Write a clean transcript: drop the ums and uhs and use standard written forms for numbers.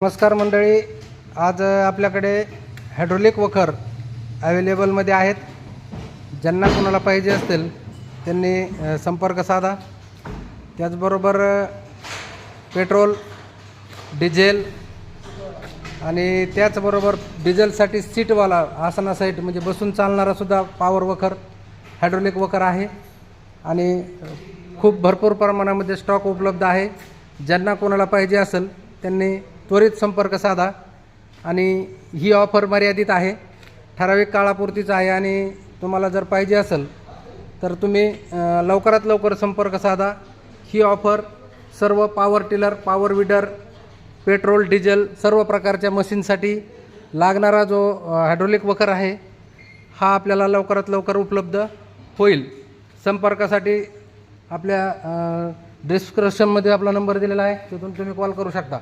नमस्कार मंडळी, आज आपल्याकडे हायड्रोलिक वखर अवेलेबलमध्ये आहेत. ज्यांना कोणाला पाहिजे असतील त्यांनी संपर्क साधा. त्याचबरोबर पेट्रोल, डिझेल आणि त्याचबरोबर डिझेलसाठी सीटवाला आसना साईट म्हणजे बसून चालणारासुद्धा पॉवर वखर हायड्रोलिक वखर आहे आणि खूप भरपूर प्रमाणामध्ये स्टॉक उपलब्ध आहे. ज्यांना कोणाला पाहिजे असेल त्यांनी त्वरित संपर्क साधा आणि ही ऑफर मर्यादित आहे, ठराविक काळापुरतीच आहे आणि तुम्हाला जर पाहिजे असेल तर तुम्ही लवकरात लवकर संपर्क साधा. ही ऑफर सर्व power tiller, power weeder, petrol, diesel सर्व प्रकारच्या मशीनसाठी लागणारा जो हायड्रोलिक वखर आहे हा आपल्याला लवकरात लवकर उपलब्ध होईल. संपर्कासाठी आपल्या डिस्क्रिप्शनमध्ये आपला नंबर दिलेला आहे, तिथून तुम्ही कॉल करू शकता.